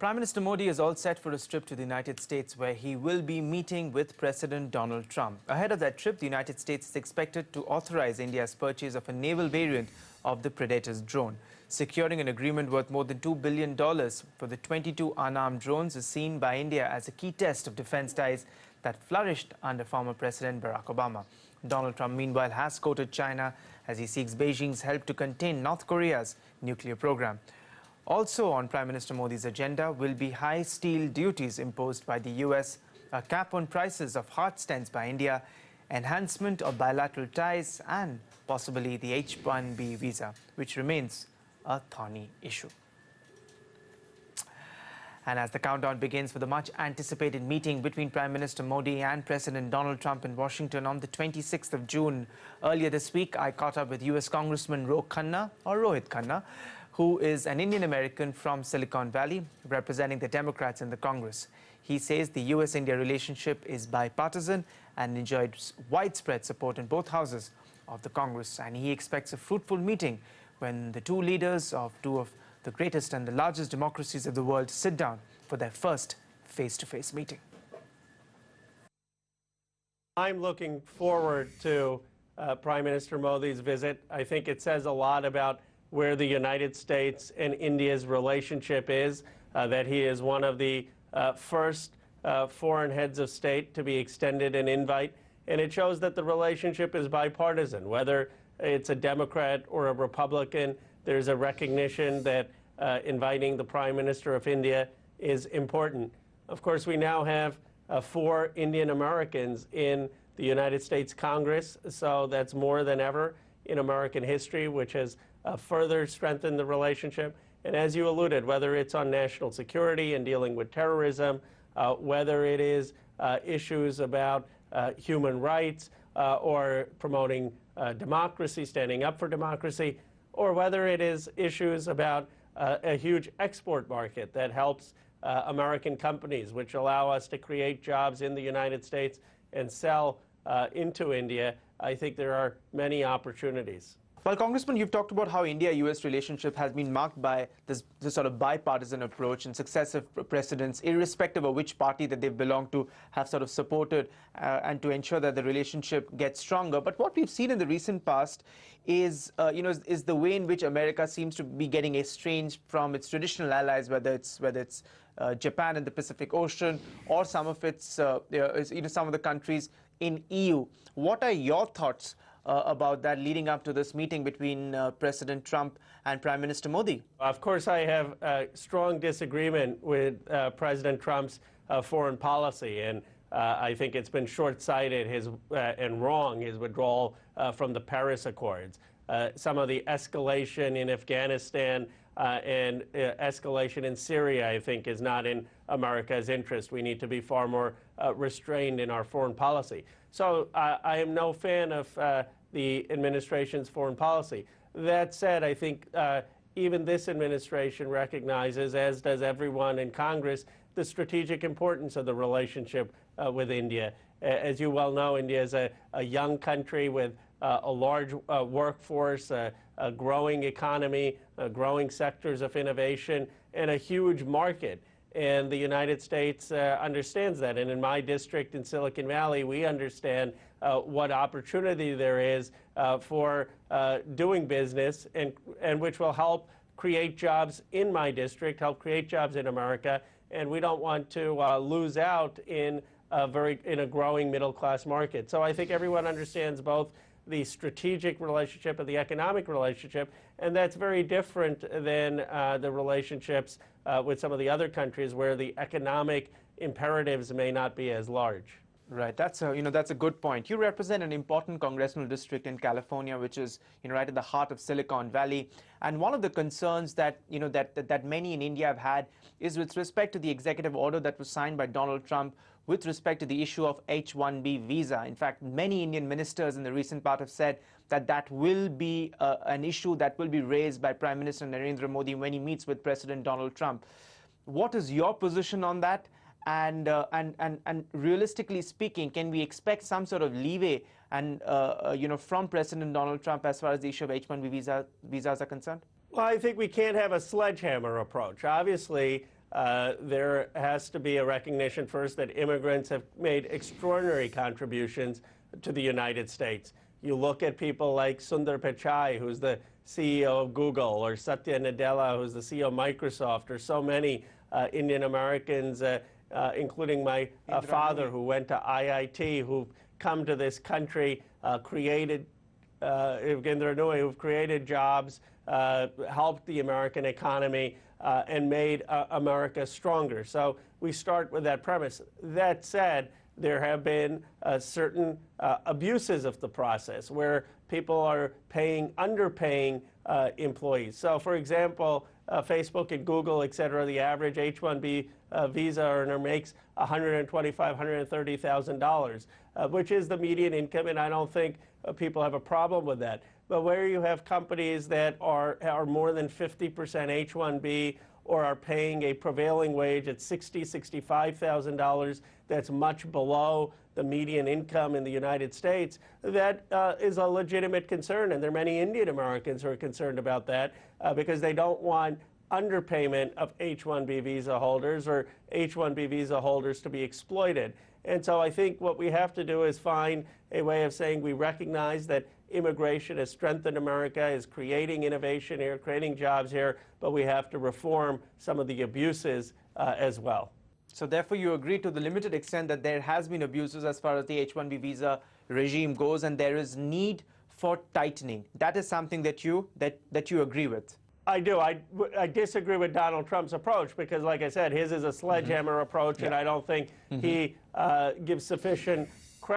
Prime Minister Modi is all set for his trip to the United States, where he will be meeting with President Donald Trump. Ahead of that trip, the United States is expected to authorize India's purchase of a naval variant of the Predator's drone. Securing an agreement worth more than $2 billion for the 22 unarmed drones is seen by India as a key test of defense ties that flourished under former President Barack Obama. Donald Trump, meanwhile, has quoted China as he seeks Beijing's help to contain North Korea's nuclear program. Also on Prime Minister Modi's agenda will be high steel duties imposed by the US, a cap on prices of heart stents by India, enhancement of bilateral ties, and possibly the H-1B visa, which remains a thorny issue. And as the countdown begins for the much-anticipated meeting between Prime Minister Modi and President Donald Trump in Washington on the 26th of June, earlier this week, I caught up with US Congressman Rohit Khanna, who is an Indian-American from Silicon Valley, representing the Democrats in the Congress. He says the US-India relationship is bipartisan and enjoys widespread support in both houses of the Congress. And he expects a fruitful meeting when the two leaders of two of the greatest and the largest democracies of the world sit down for their first face-to-face meeting. I'm looking forward to Prime Minister Modi's visit. I think it says a lot about where the United States and India's relationship is, that he is one of the first foreign heads of state to be extended an invite. And it shows that the relationship is bipartisan. Whether it's a Democrat or a Republican, there's a recognition that inviting the Prime Minister of India is important. Of course, we now have 4 Indian Americans in the United States Congress, so that's more than ever in American history, which has further strengthened the relationship. And as you alluded, whether it's on national security and dealing with terrorism, whether it is issues about human rights or promoting democracy, standing up for democracy, or whether it is issues about a huge export market that helps American companies, which allow us to create jobs in the United States and sell into India, I think there are many opportunities. Well, Congressman, you've talked about how India-US relationship has been marked by this sort of bipartisan approach, and successive presidents, irrespective of which party that they've belonged to, have sort of supported and to ensure that the relationship gets stronger. But what we've seen in the recent past is, is the way in which America seems to be getting estranged from its traditional allies, whether it's Japan in the Pacific Ocean or some of its, some of the countries in EU. What are your thoughts about that leading up to this meeting between President Trump and Prime Minister Modi? Of course, I have a strong disagreement with President Trump's foreign policy, and I think it's been short-sighted and wrong, his withdrawal from the Paris Accords. Some of the escalation in Afghanistan and escalation in Syria, I think, is not in America's interest. We need to be far more restrained in our foreign policy. So I am no fan of the administration's foreign policy. That said, I think even this administration recognizes, as does everyone in Congress, the strategic importance of the relationship with India. As you well know, India is a young country with a large workforce, a growing economy, growing sectors of innovation, and a huge market. And the United States understands that. And in my district in Silicon Valley, we understand what opportunity there is for doing business, and which will help create jobs in my district, help create jobs in America. And we don't want to lose out in a growing middle-class market. So I think everyone understands both the strategic relationship and the economic relationship, and that's very different than the relationships with some of the other countries where the economic imperatives may not be as large. Right, that's a good point. You represent an important congressional district in California, which is right at the heart of Silicon Valley. And one of the concerns that that many in India have had is with respect to the executive order that was signed by Donald Trump with respect to the issue of H-1B visa. In fact, many Indian ministers in the recent part have said that that will be an issue that will be raised by Prime Minister Narendra Modi when he meets with President Donald Trump. What is your position on that? And realistically speaking, can we expect some sort of leeway and from President Donald Trump as far as the issue of H-1B visas are concerned? Well, I think we can't have a sledgehammer approach. Obviously, there has to be a recognition first that immigrants have made extraordinary contributions to the United States. You look at people like Sundar Pichai, who's the CEO of Google, or Satya Nadella, who's the CEO of Microsoft, or so many Indian Americans, including my father, who went to IIT, who've come to this country, created who've created jobs, helped the American economy, and made America stronger. So we start with that premise. That said, there have been certain abuses of the process where people are underpaying employees. So, for example, Facebook and Google, et cetera, the average H-1B visa earner makes $125,000, $130,000, which is the median income, and I don't think people have a problem with that. But where you have companies that are more than 50% H-1B or are paying a prevailing wage at $60,000, $65,000, that's much below the median income in the United States, that is a legitimate concern. And there are many Indian Americans who are concerned about that because they don't want underpayment of H-1B visa holders or H-1B visa holders to be exploited. And so I think what we have to do is find a way of saying we recognize that immigration has strengthened America, is creating innovation here, creating jobs here, but we have to reform some of the abuses as well. So therefore, you agree to the limited extent that there has been abuses as far as the H-1B visa regime goes, and there is need for tightening. That is something that you agree with. I do. I disagree with Donald Trump's approach because, like I said, his is a sledgehammer approach, and I don't think he gives sufficient